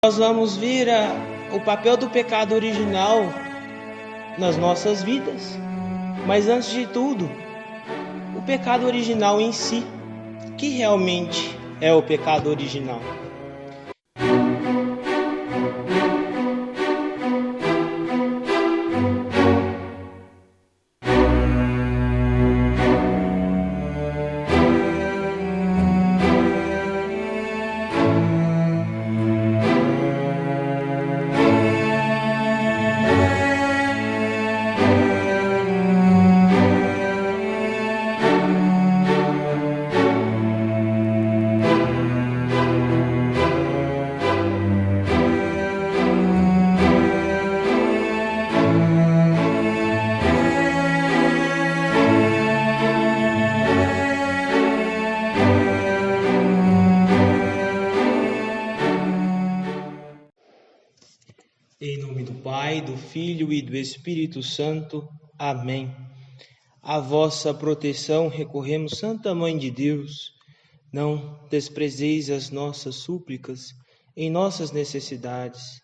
Nós vamos ver o papel do pecado original nas nossas vidas. Mas antes de tudo, o pecado original em si. O que realmente é o pecado original? Em nome do Pai, do Filho e do Espírito Santo. Amém. A vossa proteção recorremos, Santa Mãe de Deus. Não desprezeis as nossas súplicas em nossas necessidades,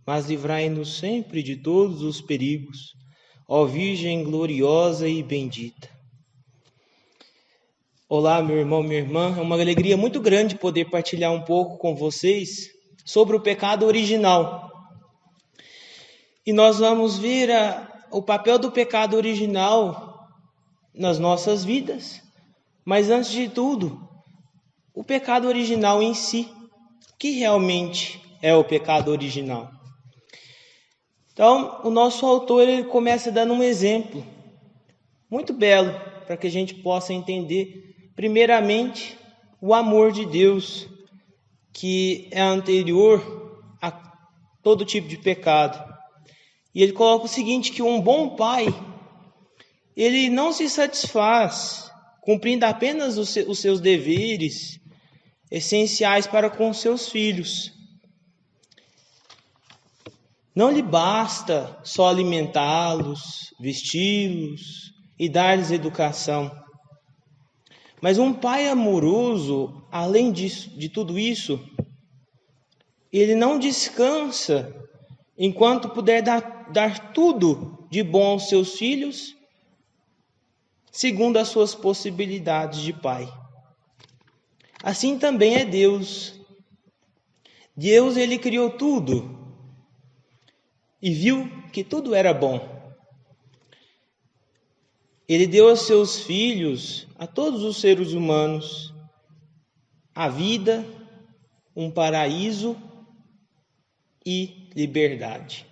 mas livrai-nos sempre de todos os perigos, ó Virgem gloriosa e bendita. Olá, meu irmão, minha irmã. É uma alegria muito grande poder partilhar um pouco com vocês sobre o pecado original. E nós vamos ver o papel do pecado original nas nossas vidas. Mas antes de tudo, o pecado original em si. O que realmente é o pecado original? Então, o nosso autor ele começa dando um exemplo muito belo para que a gente possa entender, primeiramente, o amor de Deus, que é anterior a todo tipo de pecado. E ele coloca o seguinte, que um bom pai, ele não se satisfaz cumprindo apenas os seus deveres essenciais para com seus filhos. Não lhe basta só alimentá-los, vesti-los e dar-lhes educação. Mas um pai amoroso, além de tudo isso, ele não descansa enquanto puder dar tudo de bom aos seus filhos, segundo as suas possibilidades de pai. Assim também é Deus. Deus, ele criou tudo e viu que tudo era bom. Ele deu aos seus filhos, a todos os seres humanos, a vida, um paraíso e liberdade.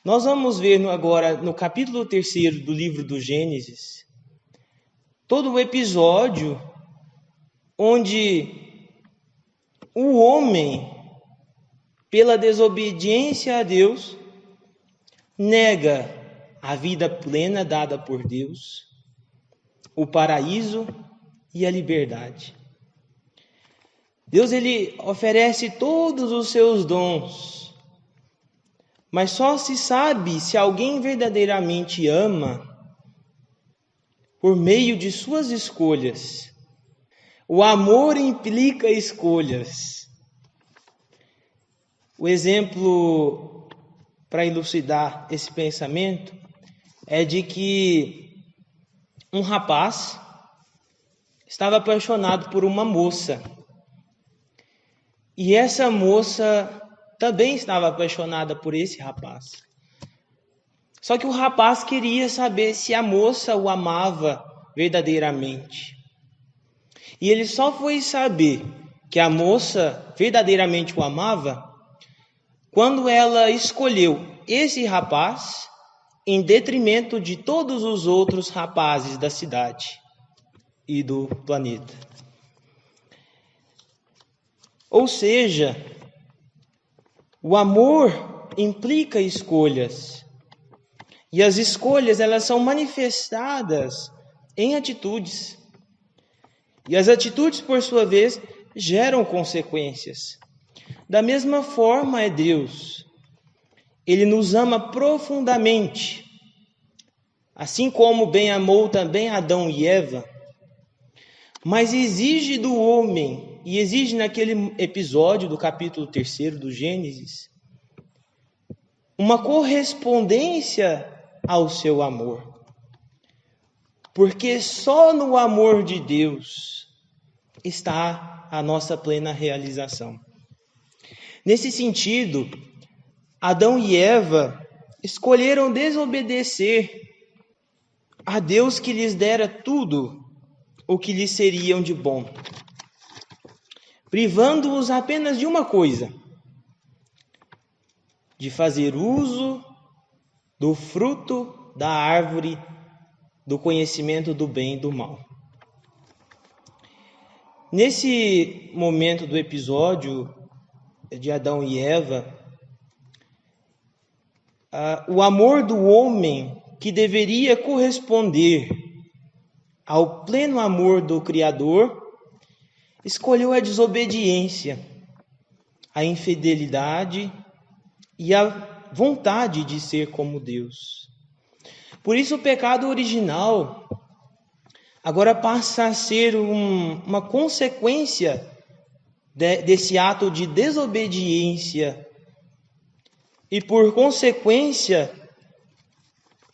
Nós vamos ver agora no capítulo 3 do livro do Gênesis, todo o episódio onde o homem, pela desobediência a Deus, nega a vida plena dada por Deus, o paraíso e a liberdade. Deus ele oferece todos os seus dons, mas só se sabe se alguém verdadeiramente ama por meio de suas escolhas. O amor implica escolhas. O exemplo para elucidar esse pensamento é de que um rapaz estava apaixonado por uma moça. E essa moça também estava apaixonada por esse rapaz. Só que o rapaz queria saber se a moça o amava verdadeiramente. E ele só foi saber que a moça verdadeiramente o amava quando ela escolheu esse rapaz em detrimento de todos os outros rapazes da cidade e do planeta. Ou seja, o amor implica escolhas. E as escolhas, elas são manifestadas em atitudes. E as atitudes, por sua vez, geram consequências. Da mesma forma é Deus. Ele nos ama profundamente. Assim como bem amou também Adão e Eva. Mas exige do homem e exige naquele episódio do capítulo 3 do Gênesis uma correspondência ao seu amor. Porque só no amor de Deus está a nossa plena realização. Nesse sentido, Adão e Eva escolheram desobedecer a Deus que lhes dera tudo o que lhes seriam de bom, privando-os apenas de uma coisa: de fazer uso do fruto da árvore do conhecimento do bem e do mal. Nesse momento do episódio de Adão e Eva, o amor do homem, que deveria corresponder ao pleno amor do Criador, escolheu a desobediência, a infidelidade e a vontade de ser como Deus. Por isso o pecado original agora passa a ser uma consequência desse ato de desobediência e, por consequência,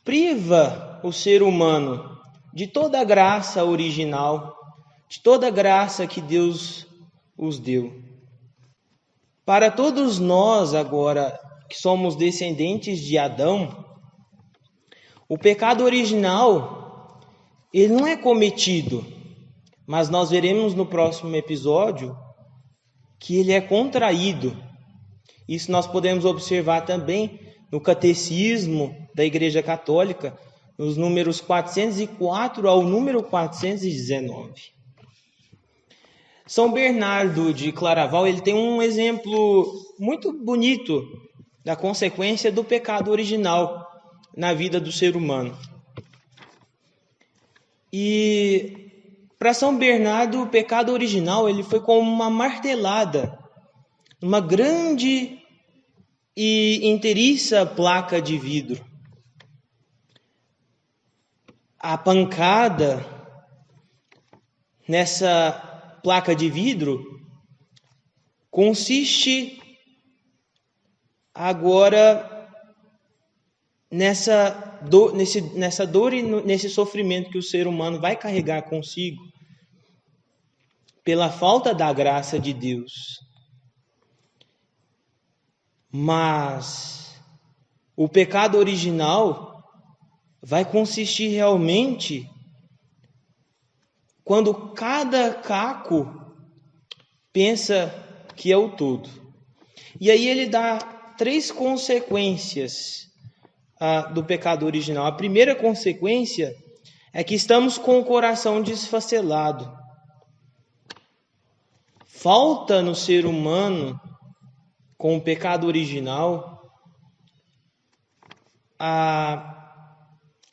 priva o ser humano de toda a graça original, de toda a graça que Deus os deu. Para todos nós agora, que somos descendentes de Adão, o pecado original, ele não é cometido, mas nós veremos no próximo episódio que ele é contraído. Isso nós podemos observar também no Catecismo da Igreja Católica, nos números 404 ao número 419. São Bernardo de Claraval, ele tem um exemplo muito bonito da consequência do pecado original na vida do ser humano. E para São Bernardo, o pecado original ele foi como uma martelada, uma grande e inteiriça placa de vidro. A pancada nessa placa de vidro consiste agora nessa dor e nesse sofrimento que o ser humano vai carregar consigo pela falta da graça de Deus. Mas o pecado original vai consistir realmente quando cada caco pensa que é o todo. E aí ele dá 3 consequências do pecado original. A primeira consequência é que estamos com o coração desfacelado. Falta no ser humano, com o pecado original, a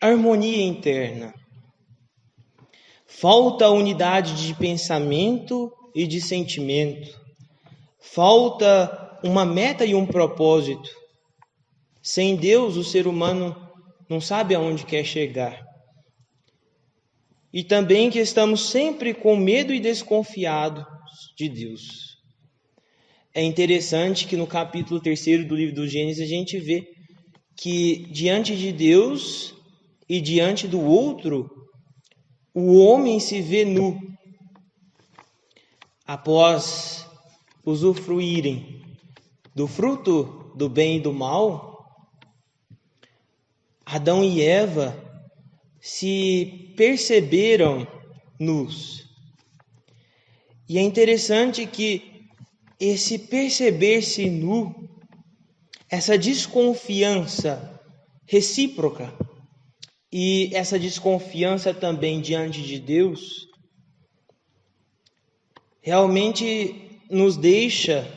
harmonia interna. Falta a unidade de pensamento e de sentimento. Falta uma meta e um propósito. Sem Deus, o ser humano não sabe aonde quer chegar. E também que estamos sempre com medo e desconfiados de Deus. É interessante que no capítulo 3 do livro do Gênesis a gente vê que diante de Deus e diante do outro, o homem se vê nu. Após usufruírem do fruto do bem e do mal, Adão e Eva se perceberam nus. E é interessante que esse perceber-se nu, essa desconfiança recíproca e essa desconfiança também diante de Deus, realmente nos deixa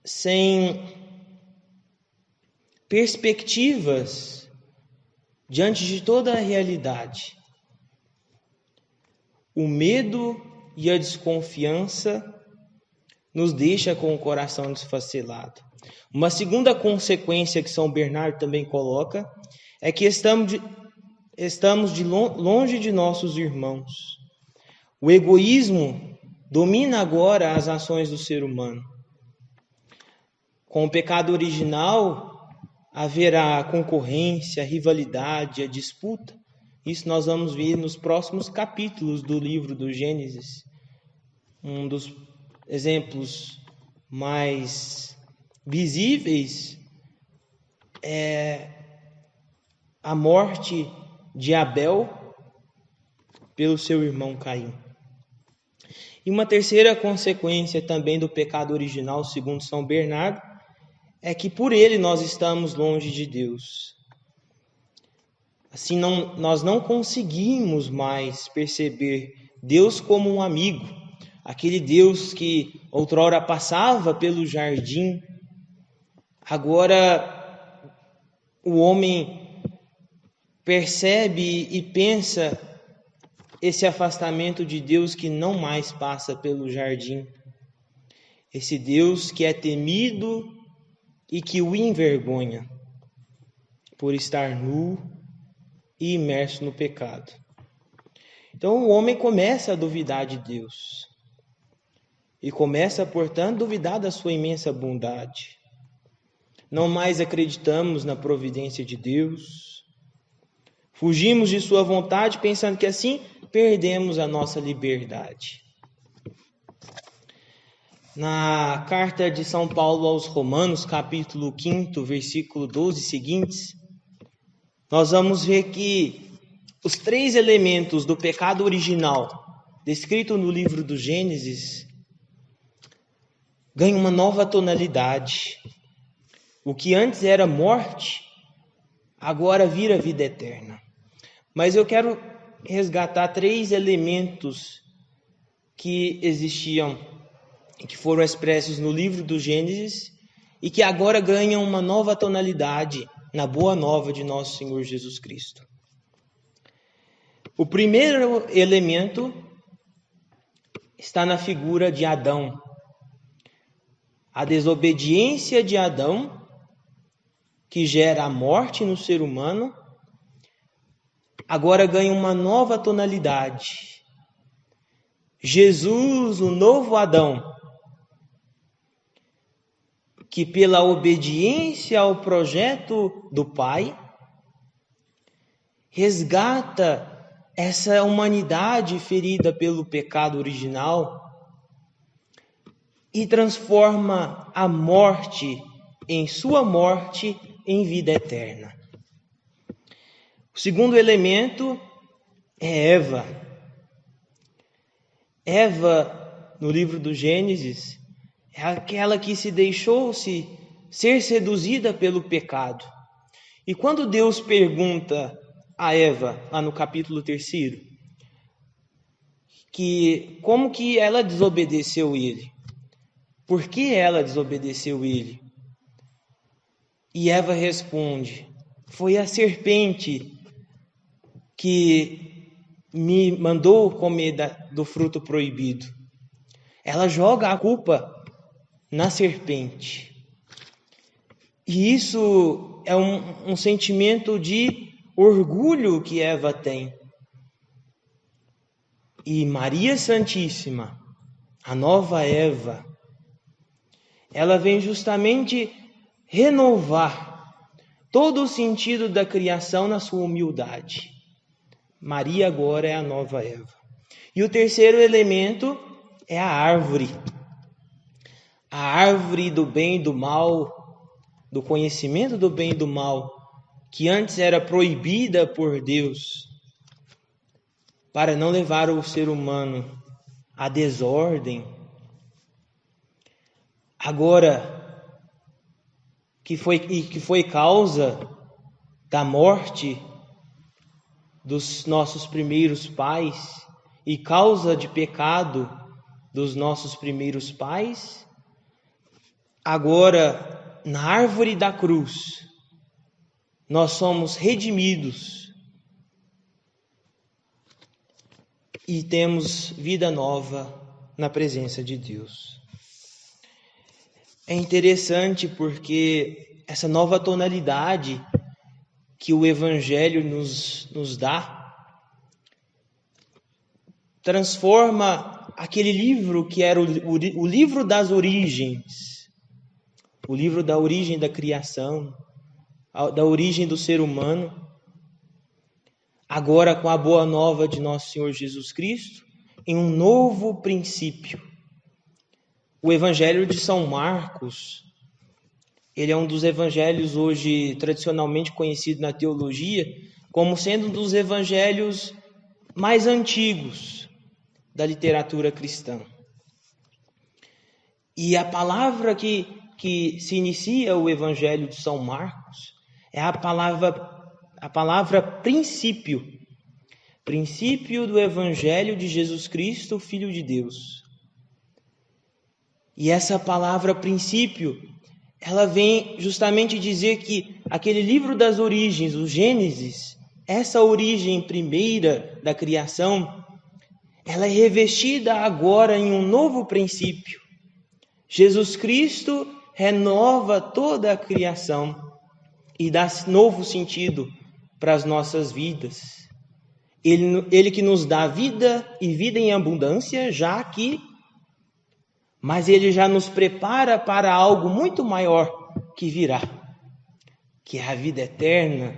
sem perspectivas diante de toda a realidade. O medo e a desconfiança nos deixa com o coração desfacelado. Uma segunda consequência que São Bernardo também coloca é que estamos longe de nossos irmãos. O egoísmo domina agora as ações do ser humano. Com o pecado original, haverá concorrência, rivalidade, a disputa. Isso nós vamos ver nos próximos capítulos do livro do Gênesis. Um dos exemplos mais visíveis é a morte de Abel pelo seu irmão Caim. E uma terceira consequência também do pecado original, segundo São Bernardo, é que por ele nós estamos longe de Deus. Assim, nós não conseguimos mais perceber Deus como um amigo, aquele Deus que outrora passava pelo jardim. Agora o homem percebe e pensa esse afastamento de Deus que não mais passa pelo jardim. Esse Deus que é temido e que o envergonha por estar nu e imerso no pecado. Então o homem começa a duvidar de Deus. E começa, portanto, a duvidar da sua imensa bondade. Não mais acreditamos na providência de Deus. Fugimos de sua vontade, pensando que assim perdemos a nossa liberdade. Na carta de São Paulo aos Romanos, capítulo 5, versículo 12 seguintes, nós vamos ver que os 3 elementos do pecado original, descrito no livro do Gênesis, ganham uma nova tonalidade. O que antes era morte, agora vira vida eterna. Mas eu quero resgatar 3 elementos que existiam, que foram expressos no livro do Gênesis e que agora ganham uma nova tonalidade na boa nova de nosso Senhor Jesus Cristo. O primeiro elemento está na figura de Adão. A desobediência de Adão, que gera a morte no ser humano, agora ganha uma nova tonalidade. Jesus, o novo Adão, que pela obediência ao projeto do Pai, resgata essa humanidade ferida pelo pecado original e transforma a morte em sua morte em vida eterna. O segundo elemento é Eva. Eva, no livro do Gênesis, é aquela que se deixou ser seduzida pelo pecado. E quando Deus pergunta a Eva, lá no capítulo 3, que como que ela desobedeceu ele? Por que ela desobedeceu ele? E Eva responde: foi a serpente que me mandou comer do fruto proibido. Ela joga a culpa na serpente. E isso é um sentimento de orgulho que Eva tem. E Maria Santíssima, a nova Eva, ela vem justamente renovar todo o sentido da criação na sua humildade. Maria agora é a nova Eva. E o terceiro elemento é a árvore. A árvore do bem e do mal, do conhecimento do bem e do mal, que antes era proibida por Deus, para não levar o ser humano à desordem. Agora, que foi causa da morte dos nossos primeiros pais e causa de pecado dos nossos primeiros pais, agora, na árvore da cruz, nós somos redimidos e temos vida nova na presença de Deus. É interessante porque essa nova tonalidade que o Evangelho nos dá transforma aquele livro que era o livro das origens, o livro da origem da criação, da origem do ser humano, agora com a boa nova de nosso Senhor Jesus Cristo, em um novo princípio. O Evangelho de São Marcos, ele é um dos evangelhos hoje tradicionalmente conhecido na teologia como sendo um dos evangelhos mais antigos da literatura cristã. E a palavra que se inicia o Evangelho de São Marcos é a palavra princípio. Princípio do Evangelho de Jesus Cristo, Filho de Deus. E essa palavra princípio, ela vem justamente dizer que aquele livro das origens, o Gênesis, essa origem primeira da criação, ela é revestida agora em um novo princípio. Jesus Cristo renova toda a criação e dá novo sentido para as nossas vidas. Ele que nos dá vida e vida em abundância já aqui, mas Ele já nos prepara para algo muito maior que virá, que é a vida eterna,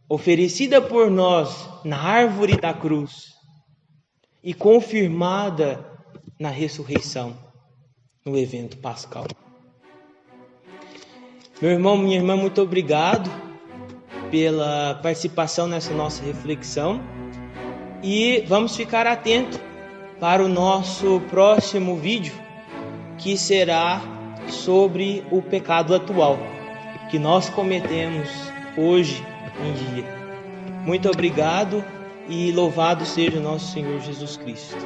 oferecida por nós na árvore da cruz e confirmada na ressurreição, no evento pascal. Meu irmão, minha irmã, muito obrigado pela participação nessa nossa reflexão e vamos ficar atentos para o nosso próximo vídeo, que será sobre o pecado atual que nós cometemos hoje em dia. Muito obrigado e louvado seja nosso Senhor Jesus Cristo.